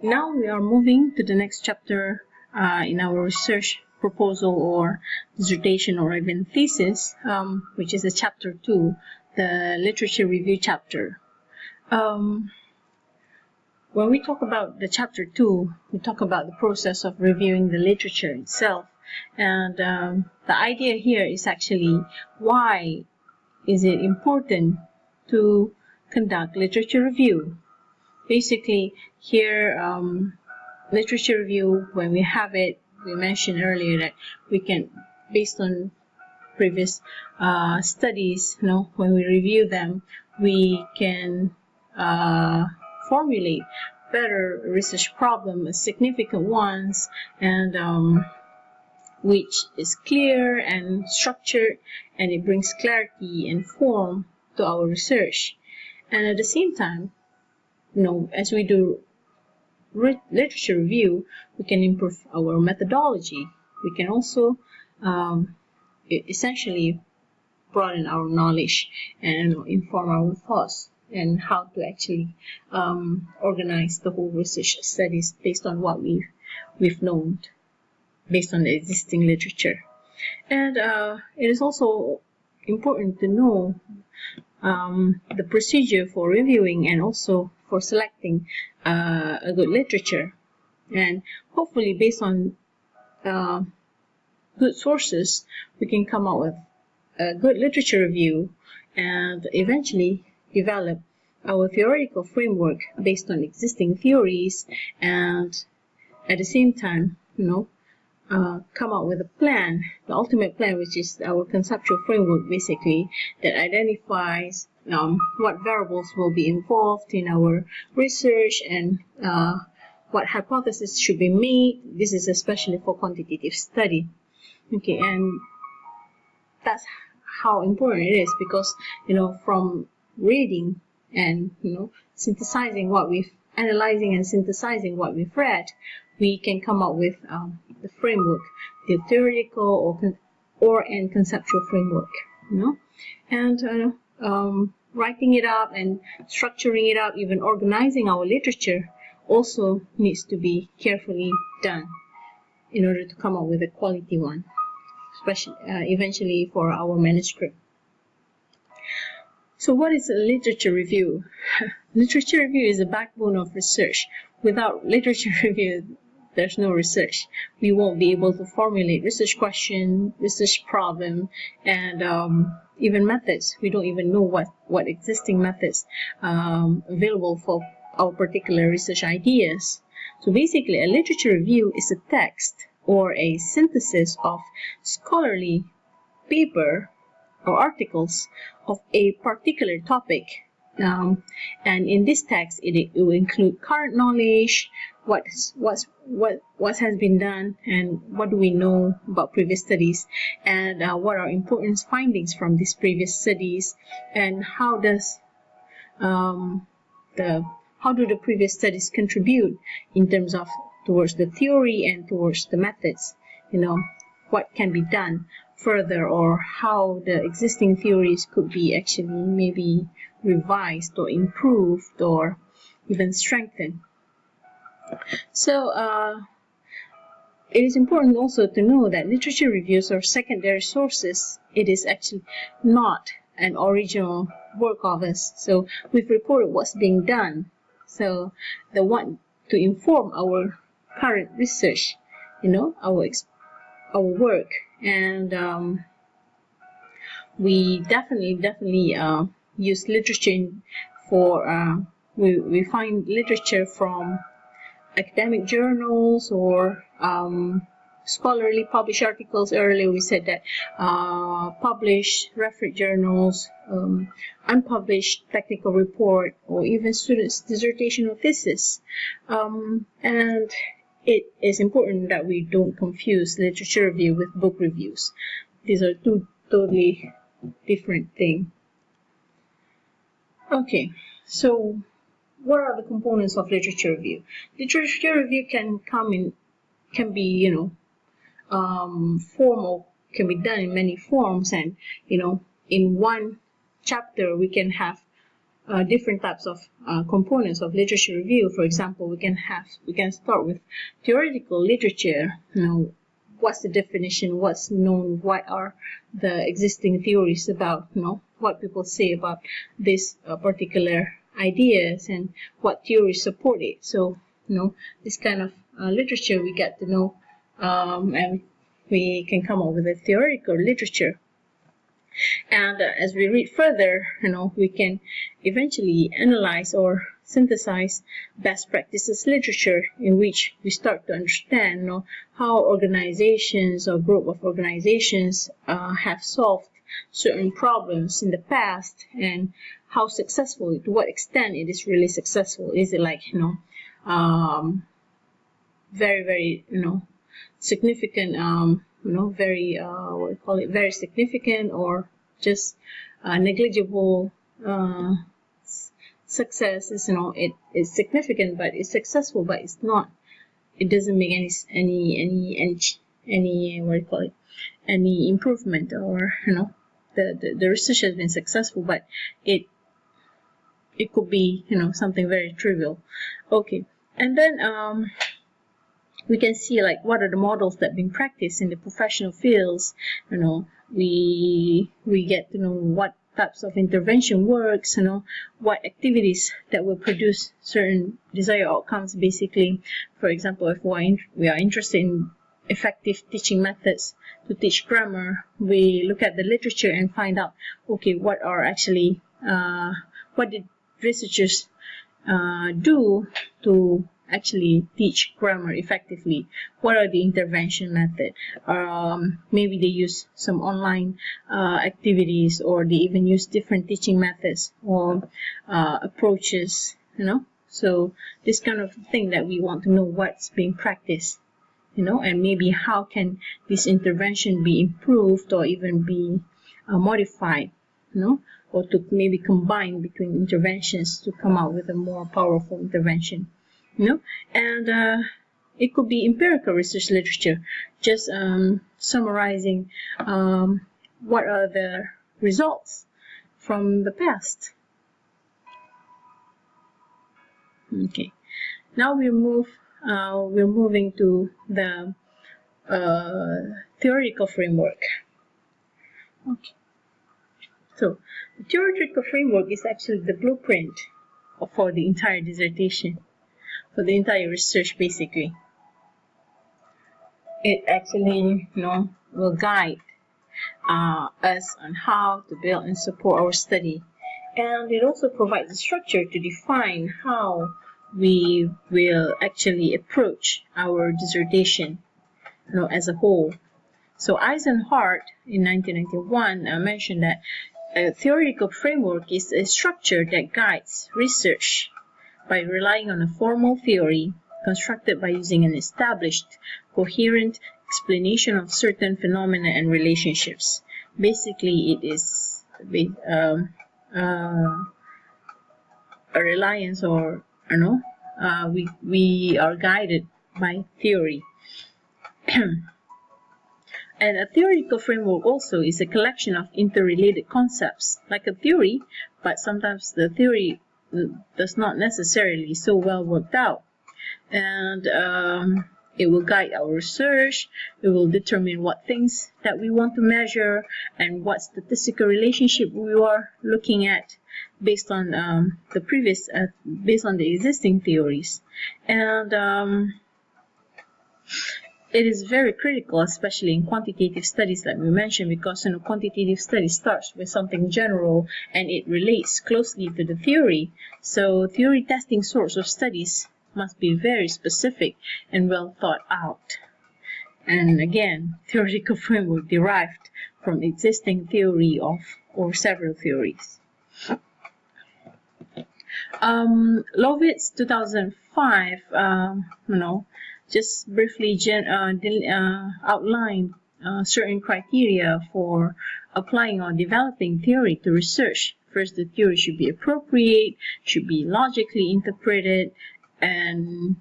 Now we are moving to the next chapter in our research proposal or dissertation or even thesis, which is the chapter 2, the literature review chapter. When we talk about the chapter 2, we talk about the process of reviewing the literature itself. And the idea here is actually, why is it important to conduct literature review? Basically, here, literature review, when we have it, we mentioned earlier that we can, based on previous studies, when we review them, we can formulate better research problems, significant ones, and which is clear and structured, and it brings clarity and form to our research. And at the same time, as we do literature review, we can improve our methodology. We can also essentially broaden our knowledge and inform our thoughts and how to actually organize the whole research studies based on what we've known, based on the existing literature. And it is also important to know the procedure for reviewing and also for selecting a good literature. And hopefully, based on good sources, we can come up with a good literature review and eventually develop our theoretical framework based on existing theories, and at the same time, come up with a plan, the ultimate plan, which is our conceptual framework, basically, that identifies what variables will be involved in our research and what hypotheses should be made. This is especially for quantitative study. Okay, and that's how important it is, because from reading and analyzing and synthesizing what we've read, we can come up with the framework, the theoretical and conceptual framework, and writing it up and structuring it up, even organizing our literature, also needs to be carefully done in order to come up with a quality one, especially eventually for our manuscript. So what is a literature review? Literature review is the backbone of research. Without literature review, there's no research. We won't be able to formulate research question, research problem, and even methods. We don't even know what existing methods available for our particular research ideas. So basically, a literature review is a text or a synthesis of scholarly paper or articles of a particular topic. And in this text, it will include current knowledge, what has been done, and what do we know about previous studies, and what are important findings from these previous studies, and how do the previous studies contribute in terms of towards the theory and towards the methods. What can be done further, or how the existing theories could be actually maybe revised or improved or even strengthened. So it is important also to know that literature reviews are secondary sources. It is actually not an original work of us. So we've reported what's being done. So the one to inform our current research, our work, and we definitely use literature for we find literature from academic journals or scholarly published articles. Earlier we said that published reference journals, unpublished technical report, or even students' dissertation or thesis, and it is important that we don't confuse literature review with book reviews. These are two totally different things. Okay, so what are the components of literature review? Literature review can be formal, can be done in many forms, and in one chapter we can have different types of components of literature review. For example, we can start with theoretical literature. What's the definition? What's known? What are the existing theories about? What people say about this particular ideas and what theories support it. So, this kind of literature we get to know, and we can come up with a theoretical literature. And as we read further, we can eventually analyze or synthesize best practices literature, in which we start to understand how organizations or group of organizations have solved certain problems in the past, and how successful, to what extent it is really successful. Is it like very, very significant, very what we call it, very significant, or just negligible success is, it is significant but it's successful, but it's not, it doesn't make any what do you call it, any improvement, or the research has been successful, but it could be something very trivial. Okay, and then we can see like what are the models that are being practiced in the professional fields. We get to know what types of intervention works, what activities that will produce certain desired outcomes. Basically, for example, if we are interested in effective teaching methods to teach grammar, we look at the literature and find out, okay, what are actually what did researchers do to actually teach grammar effectively? What are the intervention methods? Maybe they use some online activities, or they even use different teaching methods or approaches, So this kind of thing that we want to know what's being practiced, and maybe how can this intervention be improved or even be modified, or to maybe combine between interventions to come out with a more powerful intervention. And it could be empirical research literature, just summarizing what are the results from the past. Okay, now we're moving to the theoretical framework. Okay, so the theoretical framework is actually the blueprint for the entire dissertation, for the entire research. Basically, it actually will guide us on how to build and support our study, and it also provides a structure to define how we will actually approach our dissertation as a whole. So Eisenhardt in 1991 mentioned that a theoretical framework is a structure that guides research by relying on a formal theory constructed by using an established, coherent explanation of certain phenomena and relationships. Basically, it is a reliance, or we are guided by theory. And a theoretical framework also is a collection of interrelated concepts, like a theory, but sometimes the theory does not necessarily so well worked out. And it will guide our research. It will determine what things that we want to measure and what statistical relationship we are looking at based on based on the existing theories. And it is very critical, especially in quantitative studies, like we mentioned, because quantitative study starts with something general and it relates closely to the theory. So theory testing sorts of studies must be very specific and well thought out. And again, theoretical framework derived from existing theory or several theories. Lovitz 2005, just briefly outlined certain criteria for applying or developing theory to research. First, the theory should be appropriate, should be logically interpreted, and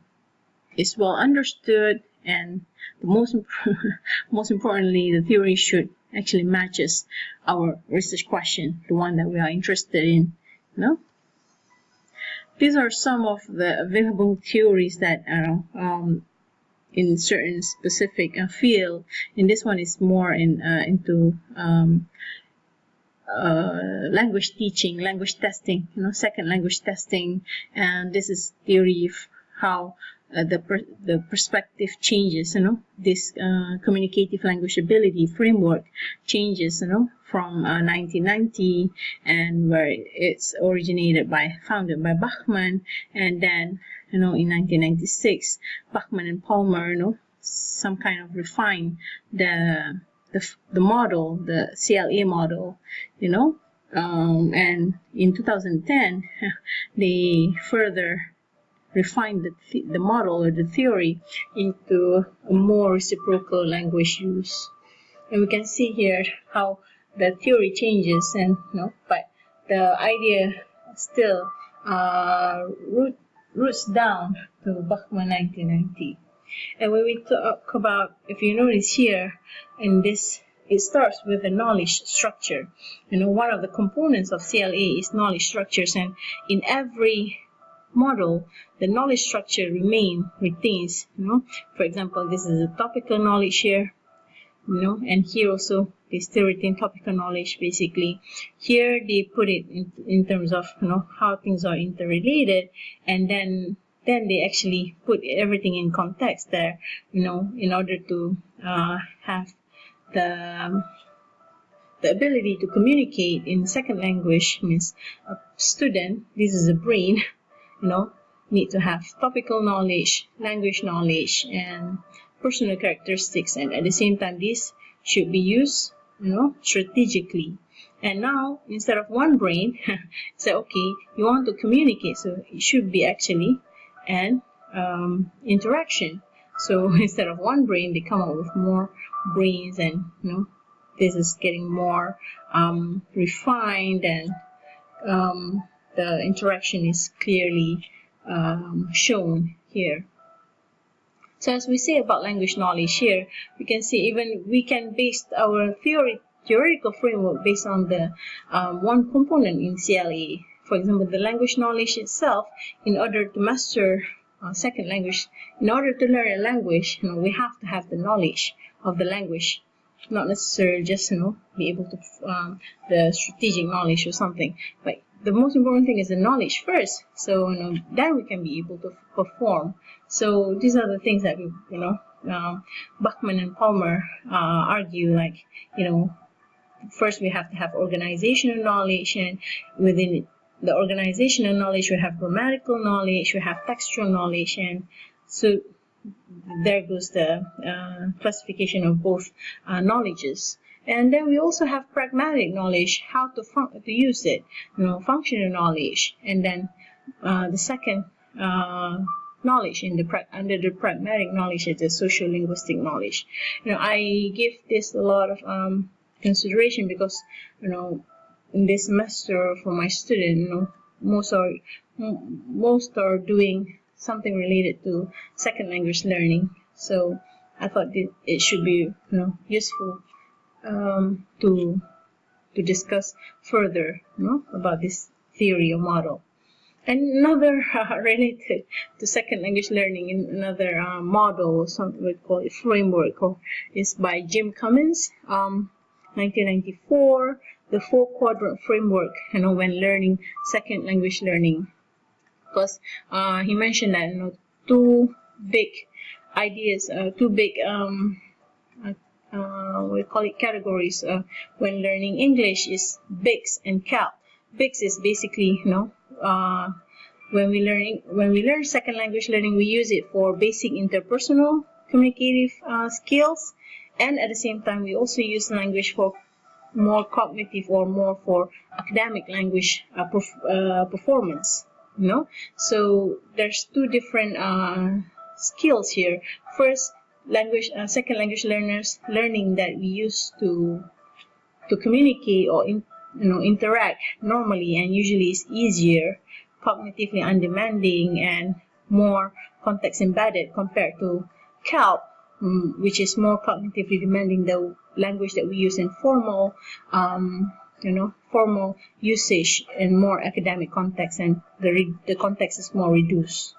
is well understood, and most importantly, the theory should actually matches our research question, the one that we are interested in. these are some of the available theories that in certain specific field. And this one is more into language teaching, language testing, second language testing. And this is theory of how the perspective changes, this communicative language ability framework changes, from 1990, and where it's founded by Bachman, and then, in 1996, Bachman and Palmer, some kind of refine the model, the CLA model, and in 2010, they further refined the model or the theory into a more reciprocal language use. And we can see here how the theory changes, and but the idea still roots down to Bachman 1990. And when we talk about, if you notice here in this, it starts with the knowledge structure. One of the components of CLA is knowledge structures, and in every model, the knowledge structure retains. For example, this is a topical knowledge here, and here also they still retain topical knowledge. Basically, here they put it in terms of how things are interrelated, and then they actually put everything in context there, in order to have the ability to communicate in second language. Means a student, this is a brain, need to have topical knowledge, language knowledge, and personal characteristics, and at the same time this should be used strategically. And now, instead of one brain, say, okay, you want to communicate, so it should be actually an interaction. So instead of one brain, they come up with more brains, and this is getting more refined, and the interaction is clearly shown here. So as we say about language knowledge here, we can see even we can base our theoretical framework based on the one component in CLA. For example, the language knowledge itself. In order to master second language, in order to learn a language, we have to have the knowledge of the language, not necessarily just be able to the strategic knowledge or something. But the most important thing is the knowledge first. So then we can be able to perform. So these are the things that we Bachman and Palmer argue, like first we have to have organizational knowledge, and within the organizational knowledge we have grammatical knowledge, we have textual knowledge, and so there goes the classification of both knowledges. And then we also have pragmatic knowledge, how to use it, functional knowledge, and then the second knowledge under the pragmatic knowledge is the social linguistic knowledge. I give this a lot of consideration because in this semester for my student, most are doing something related to second language learning. So I thought it should be useful to discuss further about this theory or model. And another related to second language learning, in another model, something we call a framework, is by Jim Cummins, 1994, the 4-quadrant framework, when learning second language learning. Because he mentioned that two big ideas, we call it categories when learning English is BICS and CALP. BICS is basically when we learn second language learning, we use it for basic interpersonal communicative skills, and at the same time we also use language for more cognitive or more for academic language performance. So there's two different skills here. First, second language learners learning that we use to communicate or interact normally, and usually is easier, cognitively undemanding, and more context embedded compared to CALP, which is more cognitively demanding, the language that we use in formal formal usage in more academic context, and the context is more reduced.